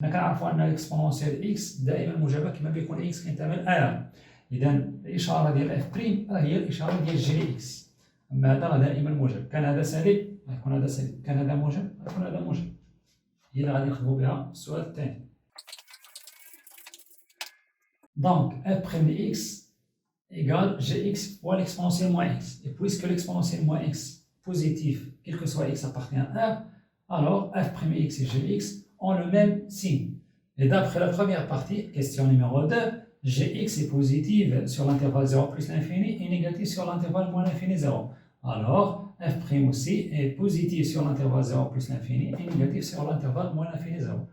حنا كنعرفوا ان اكسبونونسيال اكس دائما موجبه كما بيكون اكس كينتمي ل. اذا الاشاره ديال اف بريم راه هي الاشاره ديال جي اكس. اما هذا راه دائما موجب، كان هذا سالب غيكون هذا سالب، كان هذا موجب غيكون هذا موجب. هي اللي غادي نخدموا بها في السؤال الثاني. دونك اف بريم دي اكس égale gx fois l'exponentielle moins x. Et puisque l'exponentielle moins x positif, quel que soit x appartient à 1, alors f'(x) et gx ont le même signe. Et d'après la première partie, question numéro 2, gx est positive sur l'intervalle 0 plus l'infini et négative sur l'intervalle moins l'infini 0. Alors f' aussi est positive sur l'intervalle 0 plus l'infini et négative sur l'intervalle moins l'infini 0.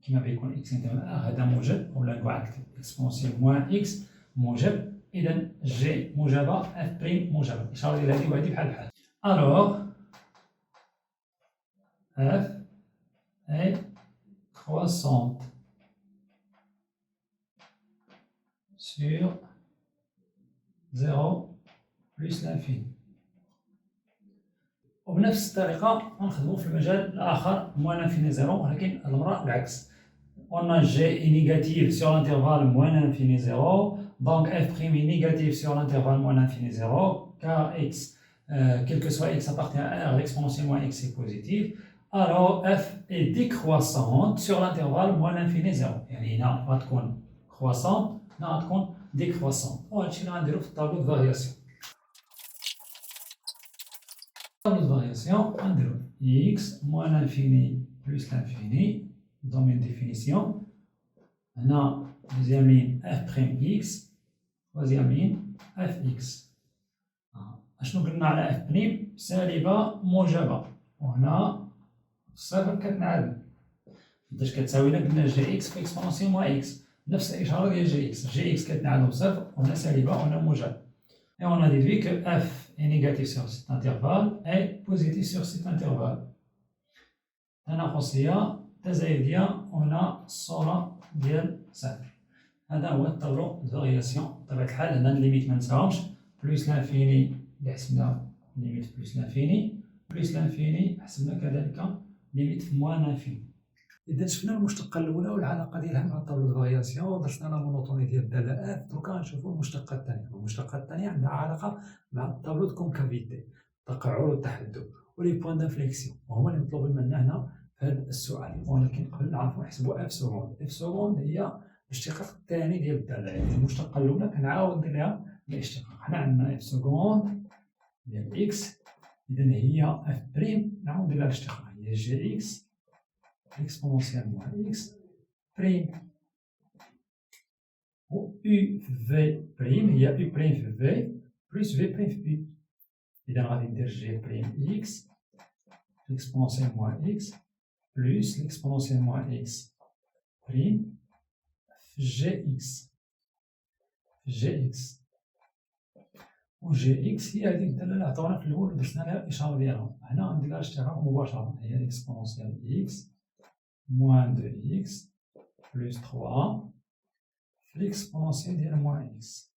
كما بيكون اكس ينتمي هذا موجب، ولا نقول اكتب اكسبونسيال موان اكس موجب، اذا جي موجبه اف بريم موجبه، الاشاره ديال هذه وهذه بحال بحال. الوغ اف اي كروسونت سور 0 بلس لانفيني. وبنفس الطريقه غنخدموا في المجال الاخر موان لانفيني 0، ولكن المره بالعكس. On a g est négatif sur l'intervalle moins l'infini 0, donc f' est négatif sur l'intervalle moins l'infini 0, car x, quel que soit x appartient à r, l'exponentielle moins x est positive, alors f est décroissante sur l'intervalle moins l'infini 0. يعني هنا غتكون croissante، هنا غتكون décroissante. وهادشي اللي غنديرو في الطابلو دو فارياسيون. الطابلو دو فارياسيون غنديرو x moins l'infini plus l'infini. Domaine définition. Maintenant, deuxième ligne f'(x), troisième ligne fx. شنو قلنا على f' سالبة موجبة، وهنا الصفر كتنعدم. فاش كتساوي لنا قلنا جي اكس في اكسبونسيال موان اكس، نفس الإشارة ديال جي اكس، جي اكس كتنعدم بصفر، وهنا سالبة وهنا موجبة. Et on a déduit que f est négatif sur cet intervalle et positif sur cet intervalle. تناقصية تزايدية، وهنا الصورة ديال صفر. هذا هو الطابلو دو فارياسيون. بطبيعة الحال هنا الليميت منساهمش، بلوس لانفيني اللي حسبنا ليميت بلوس لانفيني، بلوس لانفيني حسبنا كذلك ليميت موان لانفيني. إذا شفنا المشتقة الأولى والعلاقة ديالها مع الطابلو دو فارياسيون ودرسنا لا مونوطوني ديال الدالة اف، دوكا غنشوفو المشتقة الثانية. المشتقة الثانية عندها علاقة مع الطابلو دو كونكافيتي، التقعر والتحدب، ولي بوان دانفليكسيون، وهما اللي مطلوبين منا هنا في هذا السؤال. ولكن قبل نعرفو نحسبو اف سكوند. اف سكوند هي الاشتقاق الثاني ديال الدالة، يعني المشتقة الأولى كنعاود ندير لها الاشتقاق. حنا عندنا اف سكوند ديال اكس، إذا هي اف بريم نعاود ندير لها الاشتقاق، هي جي اكس اكسبونسيال موان اكس بريم، و u في في بريم هي u بريم في في بلس في بريم في u. إذا غادي ندير جي بريم اكس اكسبونسيال موان اكس plus l'exponentielle moins x prime gx و gx هي هذيك الدالة اللي عطاونا في الأول ودرسنا لها الإشارة ديالها. هنا غندير لها الاشتقاق مباشرة، هي l'exponentielle x moins 2x plus 3 في l'exponentielle ديال moins x.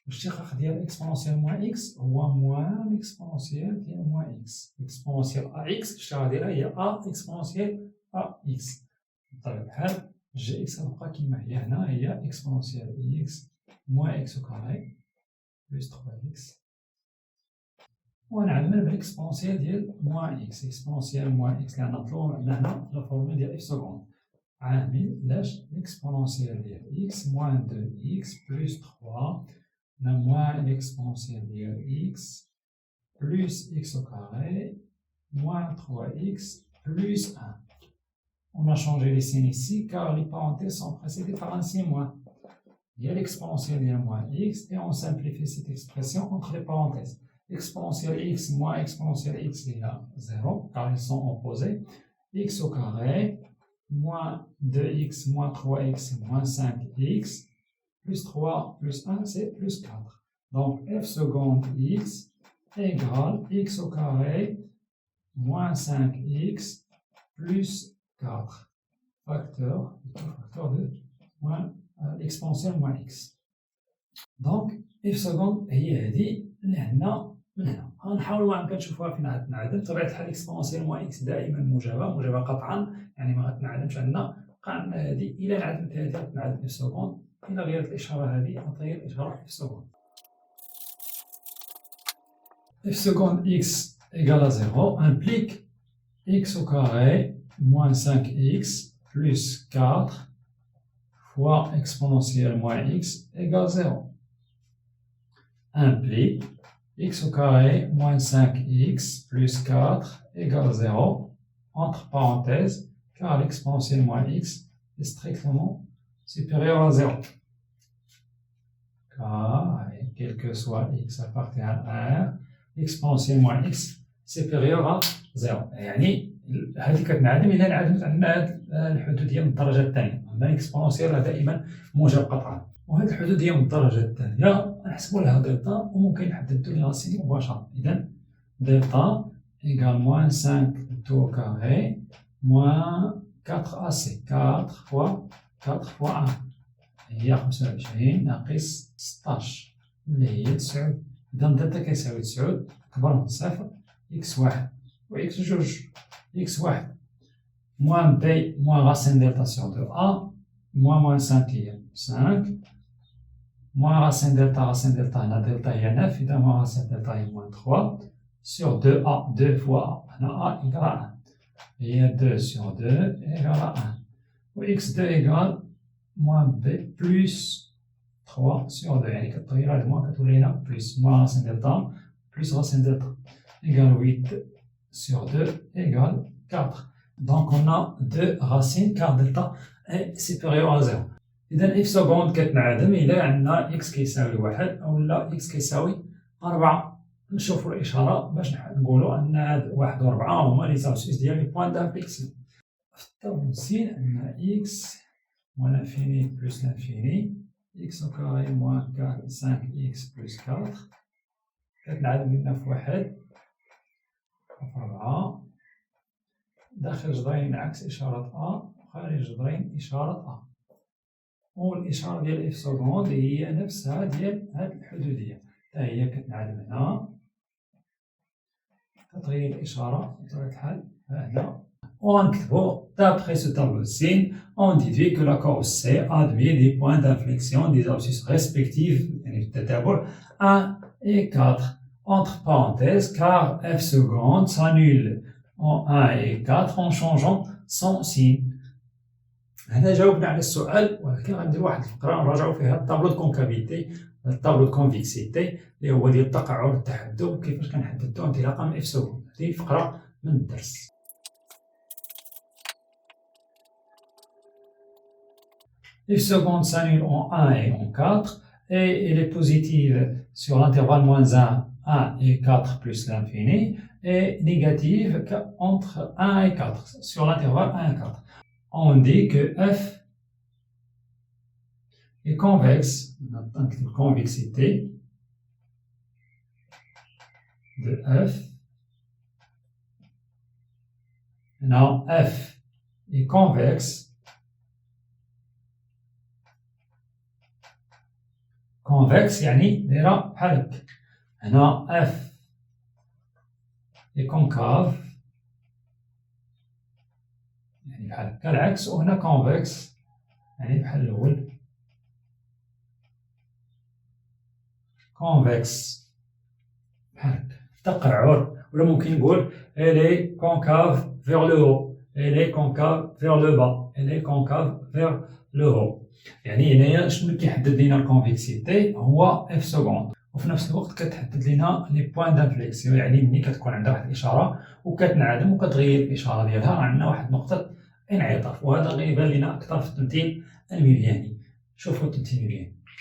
الاشتقاق ديال اكسبونونسيال موان اكس هو موان اكسبونونسيال ديال موان اكس. اكسبونونسيال ا اكس الاشاره ديالها هي ا اكسبونونسيال ا اكس. بطبيعه الحال جي اكس غتبقى كيما هي، هنا هي اكسبونونسيال اكس موان اكس كاري بلس 3 اكس، ونعمل بالاكسبونونسيال ديال موان اكس. اكسبونونسيال موان اكس اللي مطلوب عندنا هنا لا فورمول ديال اف سكوند، عامل لاش الاكسبونونسيال ديال اكس موان 2 اكس بلس 3 moins l'exponentielle de x plus x au carré moins 3x plus 1. On a changé les signes ici car les parenthèses sont précédées par un signe moins. Il y a l'exponentielle de moins x et on simplifie cette expression entre les parenthèses. Exponentielle x moins exponentielle x est à 0 car ils sont opposés. X au carré moins 2x moins 3x moins 5x plus 3 plus 1, c'est plus 4. Donc f seconde x égale x au carré moins 5x plus 4 facteur de moins l'exponentielle moins x. دونك اف سكوند هي هذه لهنا من هنا. غنحاولوا معاك نشوفوها فين غتنعدم. بطبيعة الحال اكسبونسيال موان اكس دائما موجبة قطعا، يعني ما غتنعدمش عندنا. قاعدة هذه إلا انعدمت هذه غتنعدم اف سكوند، إلا غيرت الإشارة هذه غتغير الإشارة اف سكوند. اف سكوند اكس égale à 0 implique x au carré moins 5x plus 4 fois exponentielle moins x égale 0. Implique x au carré moins 5x plus 4 égale 0, entre parenthèses, car l'exponentielle moins x est strictement supérieure à 0. Car, quel que soit x appartient à R, l'exponentielle moins x supérieure à 0. يعني هذه كتنعدم إلا انعدمت عندنا هاد الحدودية من الدرجة الثانية. أما الإكسبونسيال دائما موجب قطعا. وهاد الحدودية من الدرجة الثانية نحسبوا لها دلتا، وممكن نحددو ليها سين مباشرة. إذا دلتا إيكال موان 5 تو كاري موان 4 AC. 4 فوا 4 فوا 1 هي 25 ناقص 16 اللي هي 9. إذا دلتا كيساوي 9 أكبر من صفر إكس واحد و إكس جوج. إكس واحد موان بي موان راسين دلتا سور دو أ موان 5 هي 5 موان راسين دلتا هنا دلتا هي 9. إذا موان راسين دلتا هي موان 3 سور 2 أ 2 فوا أ هنا أ إيكال 1 هي 2 سور 2 إيكال 1 و إكس 2 إيكال موان بي بلوس 3 سور 2 يعني كتغير هاد موان كتولي هنا بلوس موان راسين دلتا بلوس racine delta égale 8 sur 2 égale 4. Donc on a 2 racines car delta est supérieur à 0. إذا f seconde كتنعدم إلا عندنا x كيساوي 1 أو لا x كيساوي 4. نشوفوا الإشارة باش نقولوا أن هاد 1 و 4 هما لي زابسيس ديال لي بوان دانفليكسيون. في الطابلو سين عندنا x moins l'infini plus l'infini x au carré moins 5x plus 4 كتنعدم لنا في 1 في 4 داخل جذرين عكس إشارة أ وخارج جذرين إشارة أ. والإشارة ديال إف سكوند هي نفسها ديال هاد الحدودية، حتى هي كتنعدم هنا كتغير الإشارة بطبيعة الحال هنا. ونكتبو d'après ce tableau de signes on déduit que la courbe C admet des points d'inflexion des abscisses respectives يعني بالتتابع 1 et 4 entre parenthèses car f seconde s'annule en 1 et 4 en changeant son signe. هنا جاوبنا على السؤال، ولكن غندير واحد الفقرة نراجعو فيها الطابلو دو كونكافيتي الطابلو دو كونفيكسيتي اللي هو ديال التقعر والتحدب وكيفاش كنحددو انطلاقا من اف سكوند. هذه فقرة من الدرس. F seconde s'annule en 1 et en 4 et elle est positive sur l'intervalle moins 1 et 4 plus l'infini et négative entre 1 et 4 sur l'intervalle 1 et 4. On dit que F est convexe, donc la convexité de F. Maintenant, F est convexe. Convexe يعني دايرة بحال هكا. هنا F est concave يعني بحال هكا العكس، وهنا convexe يعني بحال الأول. convexe بحال هكا تقعر، ولا ممكن نقول elle est concave vers le haut, elle est concave vers le bas, elle est concave vers le haut. يعني هنايا شنو اللي كيحدد لينا الكونفكسيتي هو اف سكوند، وفي نفس الوقت كتحدد لينا لي بوين دانفليكسيون، يعني ملي كتكون عندها واحد الاشاره وكتنعدم وكتغير الاشاره ديالها عندنا واحد نقطه انعطاف، وهذا غيبان لينا اكثر في التمثيل الميلياني. شوفوا التمثيل الميلياني.